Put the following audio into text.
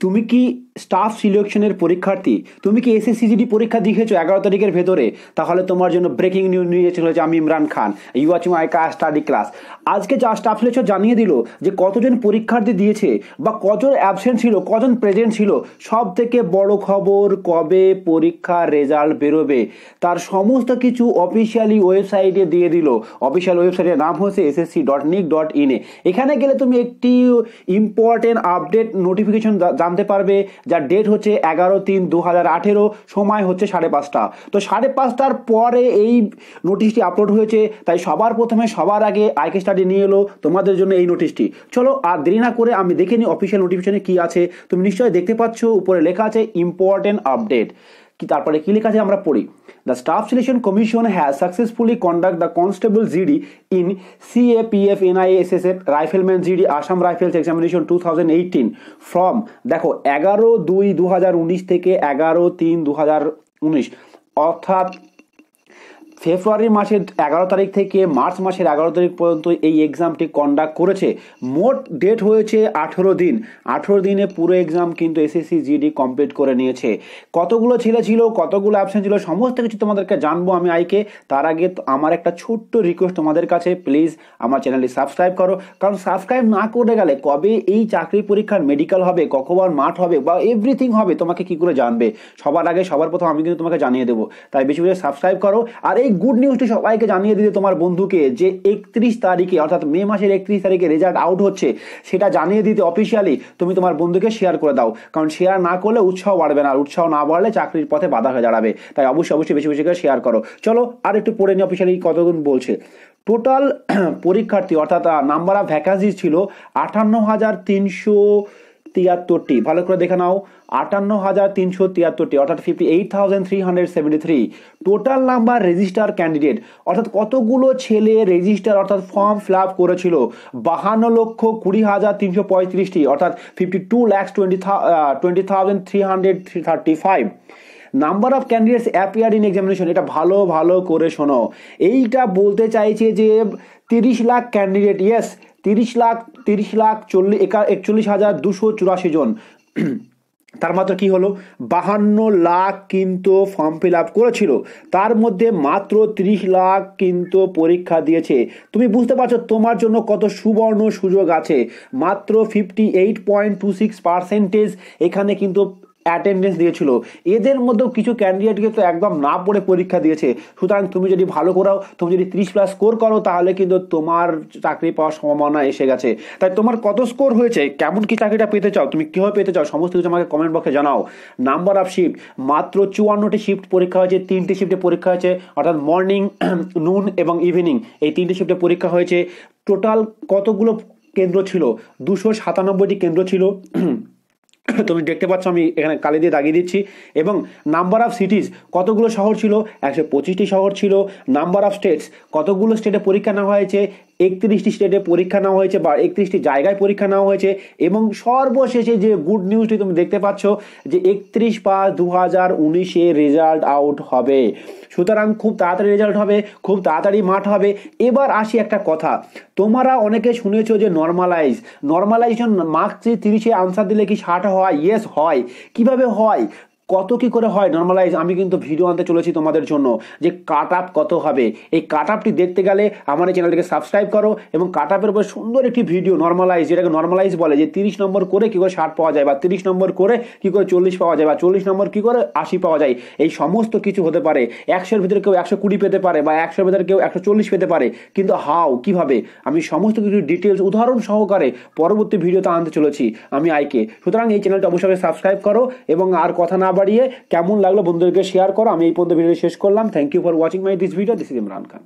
তুমি কি স্টাফ সিলেকশনের পরীক্ষার্থী? তুমি কি এসএসসিজিডি পরীক্ষা দিয়েছো 11 তারিখের ভেতরে? তাহলে তোমার জন্য ব্রেকিং নিউজ নিয়ে চলেছে আমি Imran Khan. You watching my study class. আজকে যা স্টাফ সিলেকশন জানিয়ে দিল যে কতজন পরীক্ষার্থী দিয়েছে বা কজন অ্যাবসেন্ট ছিল, কজন প্রেজেন্ট ছিল। সব থেকে বড় খবর, কবে পরীক্ষার রেজাল্ট বেরোবে তার সমস্ত কিছু অফিসিয়ালি ওয়েবসাইটে দিয়ে দিল। অফিসিয়াল ওয়েবসাইটের নাম হচ্ছে ssc.nic.in। এখানে গেলে তুমি একটি ইম্পর্টেন্ট আপডেট নোটিফিকেশন জানতে পারবে, যার ডেট হচ্ছে 11/3/2018, সময় হচ্ছে 5:30। তো 5:30টার পরে এই নোটিশটি আপলোড হয়েছে, তাই সবার প্রথমে সবার আগে আইকে স্টাডি নিয়ে এলো তোমাদের জন্য এই নোটিশটি। চলো আর দেরি না করে আমি দেখে নিই অফিসিয়াল নোটিফিকেশনে কি আছে। তুমি নিশ্চয়ই দেখতে পাচ্ছ উপরে লেখা আছে ইম্পর্টেন্ট আপডেট। কি তারপরে কি লেখা আছে আমরা পড়ি। The Staff Selection Commission has successfully conducted the Constable GD in CAPF NIA SSF Rifleman GD Assam Rifles Examination 2018 from দেখো 11/2/2019 থেকে 11/3/2019, অর্থাৎ ফেব্রুয়ারি মাসের 11 তারিখ থেকে মার্চ মাসের 11 তারিখ পর্যন্ত এই এক্সামটি কন্ডাক্ট করেছে। মোট ডেট হয়েছে 18 দিন। 18 দিনে পুরো এক্সাম কিন্তু এসএসসি জিডি কমপ্লিট করে নিয়েছে। কতগুলো ছেলে ছিল, কতগুলো অ্যাবসেন্ট ছিল, সমস্ত কিছু তোমাদেরকে জানবো আমি আইকে। তার আগে আমার একটা ছোট্ট রিকোয়েস্ট তোমাদের কাছে, প্লিজ আমার চ্যানেলটি সাবস্ক্রাইব করো। কারণ সাবস্ক্রাইব না করে গেলে কবে এই চাকরি পরীক্ষার মেডিকেল হবে, কখন মাঠ হবে বা এভরিথিং হবে তোমাকে কি করে জানবে। সবার আগে সবার প্রথম আমি কিন্তু তোমাকে জানিয়ে দেবো। তাই বেশি বেশি সাবস্ক্রাইব করো। আর এই গুড নিউজটি সবাইকে জানিয়ে দিতে তোমার বন্ধুকে, যে 31 তারিখে অর্থাৎ মে মাসের 31 তারিখে রেজাল্ট আউট হচ্ছে, সেটা জানিয়ে দিতে অফিসিয়ালি তুমি তোমার বন্ধুকে শেয়ার করে দাও। কারণ শেয়ার না করলে উৎসাহ বাড়বে না, আর উৎসাহ না বাড়লে চাকরির পথে বাধা হয়ে দাঁড়াবে। তাই অবশ্যই বেশি বেশি করে শেয়ার করো। চলো আর একটু পড়ে নিই অফিসিয়ালি কতগুণ বলছে। টোটাল পরীক্ষার্থী অর্থাৎ নাম্বার অফ ভ্যাকান্সি ছিল 58,373টি। ভালো করে দেখে নাও, 58,373টি, অর্থাৎ 58,373। টোটাল নাম্বার রেজিস্টার ক্যান্ডিডেট অর্থাৎ কতগুলো ছেলে রেজিস্টার অর্থাৎ ফর্ম ফিল আপ করেছিল, 52,20,335টি, অর্থাৎ 52,20,335। Number of candidates appear in examination, এটা ভালো করে শোনো। এইটা বলতে চাইছে যে 30 লাখ ক্যান্ডিডেট, ইয়েস 30,41,284 জন। তার মাত্র কি হলো, 52 লাখ কিন্তু ফর্ম ফিল আপ করেছিল, তার মধ্যে মাত্র 30 লাখ কিন্তু পরীক্ষা দিয়েছে। তুমি বুঝতে পারছো তোমার জন্য কত সুবর্ণ সুযোগ আছে। মাত্র 58.26% এখানে কিন্তু অ্যাটেন্ডেন্স দিয়েছিল। এদের মধ্যেও কিছু ক্যান্ডিডেটকে তো একদম না পড়ে পরীক্ষা দিয়েছে। সুতরাং তুমি যদি ভালো করাও, তুমি যদি 30+ স্কোর করো, তাহলে কিন্তু তোমার চাকরি পাওয়ার সম্ভাবনা এসে গেছে। তাই তোমার কত স্কোর হয়েছে, কেমন কি চাকরিটা পেতে চাও, তুমি কীভাবে পেতে চাও, সমস্ত কিছু আমাকে কমেন্ট বক্সে জানাও। নাম্বার অফ শিফট, মাত্র 54টি শিফট পরীক্ষা হয়েছে, 3টি শিফটে পরীক্ষা হয়েছে, অর্থাৎ মর্নিং, নুন এবং ইভিনিং, এই 3টি শিফটে পরীক্ষা হয়েছে। টোটাল কতগুলো কেন্দ্র ছিল, 297টি কেন্দ্র ছিল। তুমি দেখতে পাচ্ছ আমি এখানে কালি দিয়ে দাগিয়ে দিচ্ছি। এবং নাম্বার অফ সিটিজ, কতগুলো শহর ছিল, 125টি শহর ছিল। নাম্বার অফ স্টেটস, কতগুলো স্টেটে পরীক্ষা নেওয়া হয়েছে, 31টি স্টেটে পরীক্ষা নেওয়া হয়েছে বা 31টি জায়গায় পরীক্ষা নেওয়া হয়েছে। এবং সর্বশেষে যে গুড নিউজটি তুমি দেখতে পাচ্ছ যে 31/5/2019 রেজাল্ট আউট হবে। সুতরাং খুব তাড়াতাড়ি রেজাল্ট হবে, খুব তাড়াতাড়ি মাঠ হবে। এবার আসি একটা কথা, তোমরা অনেকে শুনেছো যে নর্মালাইজেশন মার্কস 30-এ আনসার দিলে কি 60 হয়? ইয়েস হয়। কিভাবে হয়, কত কি করে হয় নর্মালাইজ, আমি কিন্তু ভিডিও আনতে চলেছি তোমাদের জন্য, যে কাট আপ কত হবে। এই কাট আপটি দেখতে গেলে আমার এই চ্যানেলটিকে সাবস্ক্রাইব করো এবং কাট আপের উপর সুন্দর একটি ভিডিও নর্মালাইজ, যেটাকে নর্মালাইজ বলে, যে 30 নম্বর করে কি করে 60 পাওয়া যায়, বা 30 নম্বর করে কি করে 40 পাওয়া যায়, বা 40 নম্বর কি করে 80 পাওয়া যায়। এই সমস্ত কিছু হতে পারে। 100-এর ভিতরে কেউ 120 পেতে পারে, বা 100-এর ভিতরে কেউ 140 পেতে পারে। কিন্তু কিভাবে, আমি সমস্ত কিছু ডিটেলস উদাহরণ সহকারে পরবর্তী ভিডিওতে আনতে চলেছি আমি আইকে। সুতরাং এই চ্যানেলটা অবশ্যই সাবস্ক্রাইব করো এবং আর কথা না বাড়িয়ে কেমন লাগলো বন্ধুদেরকে শেয়ার করো। আমি এই পর্যন্ত ভিডিও শেষ করলাম। Thank you for watching my this video. This is Imran Khan.